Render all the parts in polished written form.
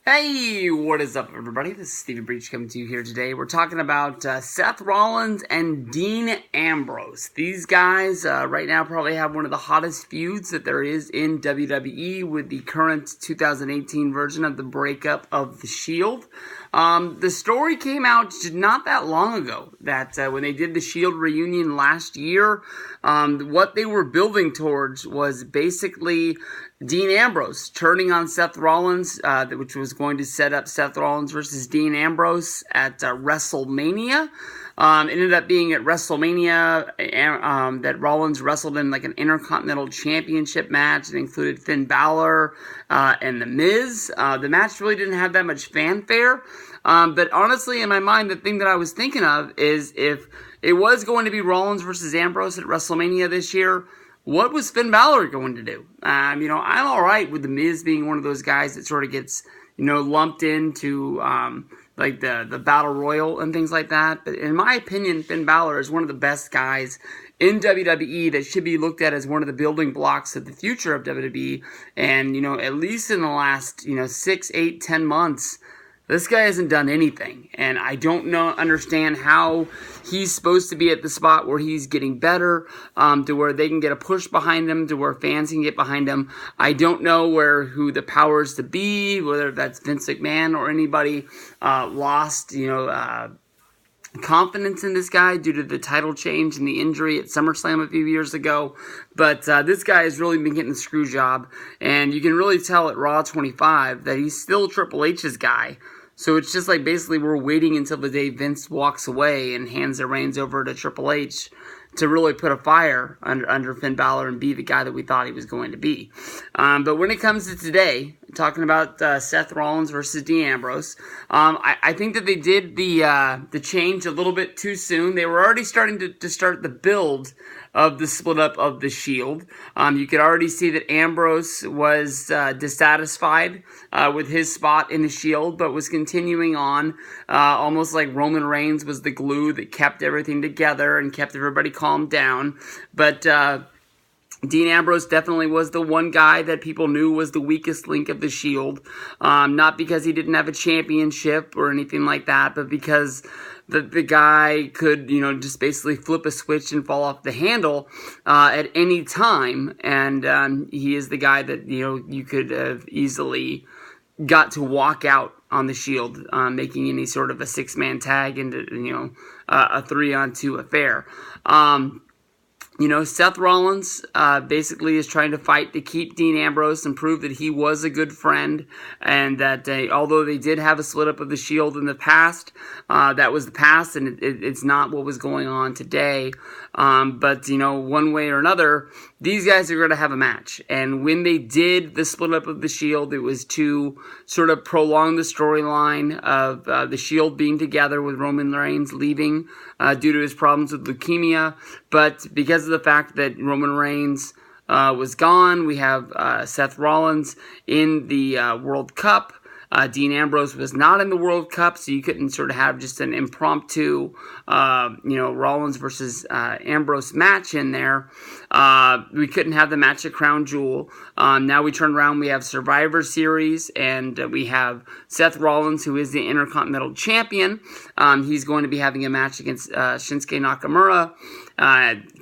Hey, what is up, everybody? This is Stephen Breach coming to you here today. We're talking about Seth Rollins and Dean Ambrose. These guys right now probably have one of the hottest feuds that there is in WWE with the current 2018 version of the breakup of the Shield. The story came out not that long ago that when they did the Shield reunion last year, what they were building towards was basically Dean Ambrose turning on Seth Rollins, which was going to set up Seth Rollins versus Dean Ambrose at WrestleMania. Ended up being at WrestleMania that Rollins wrestled in like an Intercontinental Championship match. It included Finn Balor and The Miz. The match really didn't have that much fanfare. But honestly, in my mind, the thing that I was thinking of is if it was going to be Rollins versus Ambrose at WrestleMania this year, what was Finn Balor going to do? I'm all right with The Miz being one of those guys that sort of gets, lumped into like the Battle Royal and things like that. But in my opinion, Finn Balor is one of the best guys in WWE that should be looked at as one of the building blocks of the future of WWE. And, at least in the last, 6, 8, 10 months, this guy hasn't done anything, and I don't understand how he's supposed to be at the spot where he's getting better, to where they can get a push behind him, to where fans can get behind him. I don't know who the powers to be, whether that's Vince McMahon or anybody, lost, confidence in this guy due to the title change and the injury at SummerSlam a few years ago. But this guy has really been getting the screw job, and you can really tell at Raw 25 that he's still Triple H's guy. So it's just like basically we're waiting until the day Vince walks away and hands the reins over to Triple H to really put a fire under Finn Balor and be the guy that we thought he was going to be. But when it comes to today, talking about Seth Rollins versus Dean Ambrose, I think that they did the change a little bit too soon. They were already starting to start the build of the split up of the Shield. You could already see that Ambrose was dissatisfied with his spot in the Shield, but was continuing on, almost like Roman Reigns was the glue that kept everything together and kept everybody calmed down. But Dean Ambrose definitely was the one guy that people knew was the weakest link of the Shield. Not because he didn't have a championship or anything like that, but because the guy could, just basically flip a switch and fall off the handle at any time. And he is the guy that, you could have easily got to walk out on the Shield, making any sort of a six-man tag into, a 3-on-2 affair. Seth Rollins basically is trying to fight to keep Dean Ambrose and prove that he was a good friend, and that although they did have a split up of the Shield in the past, that was the past, and it's not what was going on today. But one way or another, these guys are going to have a match. And when they did the split up of the Shield, it was to sort of prolong the storyline of the Shield being together with Roman Reigns leaving due to his problems with leukemia. But because of the fact that Roman Reigns was gone, we have Seth Rollins in the World Cup. Dean Ambrose was not in the World Cup, so you couldn't sort of have just an impromptu, Rollins versus Ambrose match in there. We couldn't have the match at Crown Jewel. Now we turn around, we have Survivor Series, and we have Seth Rollins, who is the Intercontinental Champion. He's going to be having a match against Shinsuke Nakamura.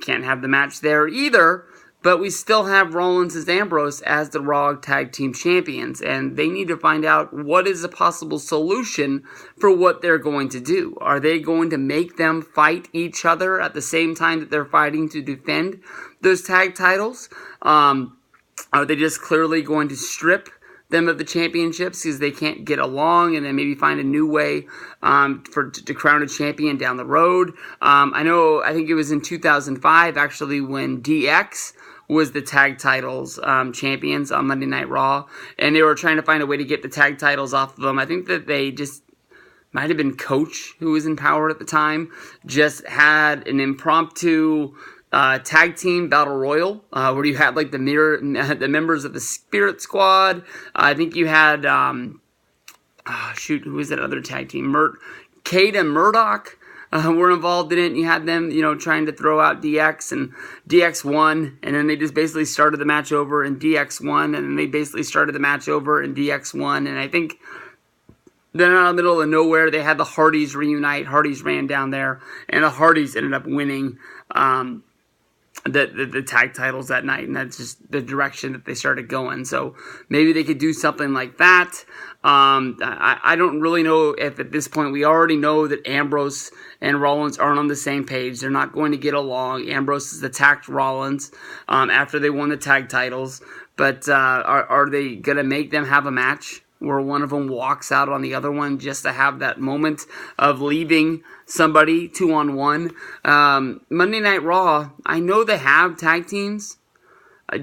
Can't have the match there either. But we still have Rollins and Ambrose as the Raw Tag Team Champions, and they need to find out what is a possible solution for what they're going to do. Are they going to make them fight each other at the same time that they're fighting to defend those tag titles? Are they just clearly going to strip them of the championships because they can't get along, and then maybe find a new way to crown a champion down the road? I think it was in 2005, actually, when DX was the tag titles champions on Monday Night Raw, and they were trying to find a way to get the tag titles off of them. I think that they just might have been Coach, who was in power at the time, just had an impromptu tag team battle royal where you had like the members of the Spirit Squad. I think you had who was that other tag team? Cade and Murdoch were involved in it, and you had them, trying to throw out DX, and DX won, and then they just basically started the match over, and DX won, and then they basically started the match over, and DX won, and I think Then out of the middle of nowhere, they had the Hardys reunite. Hardys ran down there, and the Hardys ended up winning the tag titles that night, and that's just the direction that they started going. So maybe they could do something like that. I don't really know if at this point we already know that Ambrose and Rollins aren't on the same page. They're not going to get along. Ambrose has attacked Rollins after they won the tag titles, but are they going to make them have a match where one of them walks out on the other one just to have that moment of leaving somebody 2-on-1. Monday Night Raw, I know they have tag teams.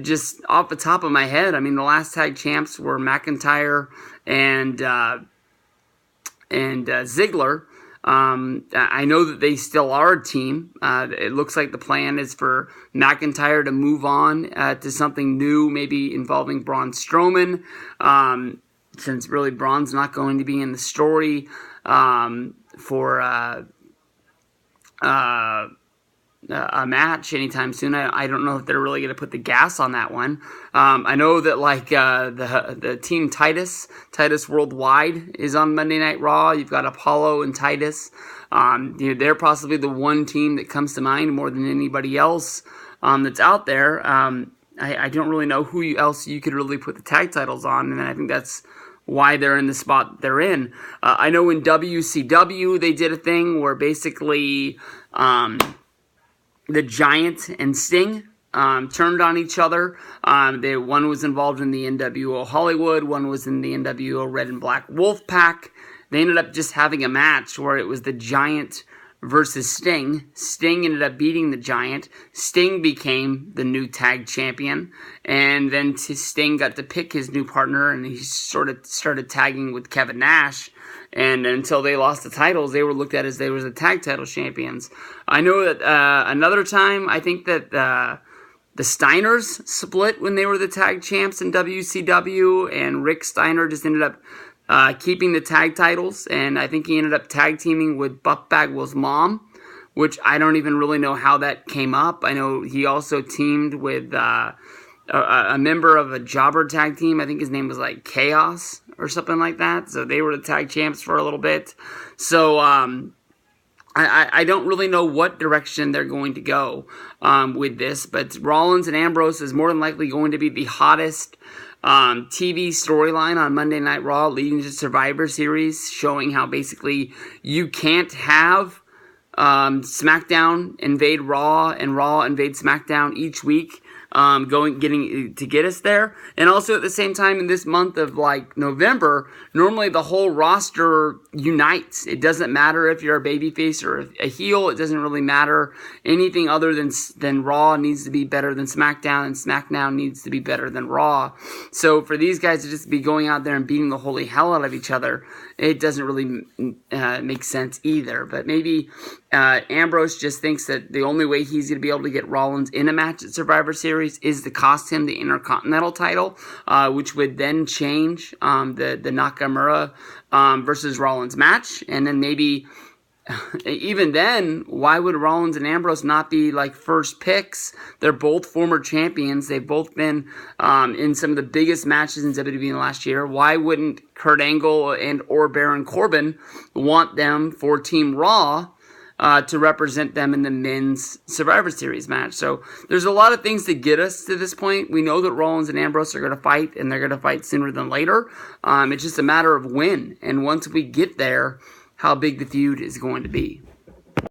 Just off the top of my head, I mean, the last tag champs were McIntyre and Ziggler. I know that they still are a team. It looks like the plan is for McIntyre to move on to something new, maybe involving Braun Strowman. Since really Braun's not going to be in the story for a match anytime soon. I don't know if they're really going to put the gas on that one. I know that like the team Titus Worldwide is on Monday Night Raw. You've got Apollo and Titus. They're possibly the one team that comes to mind more than anybody else that's out there. I don't really know who else you could really put the tag titles on, and I think that's why they're in the spot they're in. I know in WCW they did a thing where basically the Giant and Sting turned on each other. One was involved in the NWO Hollywood, one was in the NWO Red and Black Wolf Pack. They ended up just having a match where it was the Giant versus Sting. Sting ended up beating the Giant. Sting became the new tag champion. And then Sting got to pick his new partner, and he sort of started tagging with Kevin Nash. And until they lost the titles, they were looked at as they were the tag title champions. I know that another time, I think that the Steiners split when they were the tag champs in WCW, and Rick Steiner just ended up keeping the tag titles, and I think he ended up tag teaming with Buff Bagwell's mom, which I don't even really know how that came up. I know he also teamed with a member of a jobber tag team. I think his name was like Chaos or something like that. So they were the tag champs for a little bit. So I don't really know what direction they're going to go with this, but Rollins and Ambrose is more than likely going to be the hottest TV storyline on Monday Night Raw, leading to Survivor Series, showing how basically you can't have SmackDown invade Raw and Raw invade SmackDown each week, getting to get us there. And also at the same time, in this month of like November, normally the whole roster unites. It doesn't matter if you're a babyface or a heel. It doesn't really matter. Anything other than Raw needs to be better than SmackDown, and SmackDown needs to be better than Raw. So for these guys to just be going out there and beating the holy hell out of each other, it doesn't really make sense either. But maybe Ambrose just thinks that the only way he's going to be able to get Rollins in a match at Survivor Series is to cost him the Intercontinental title, which would then change the Nakamura versus Rollins match. And then maybe even then, why would Rollins and Ambrose not be like first picks? They're both former champions. They've both been in some of the biggest matches in WWE in the last year. Why wouldn't Kurt Angle and or Baron Corbin want them for Team Raw to represent them in the men's Survivor Series match? So there's a lot of things to get us to this point. We know that Rollins and Ambrose are going to fight, and they're going to fight sooner than later. It's just a matter of when. And once we get there, how big the feud is going to be.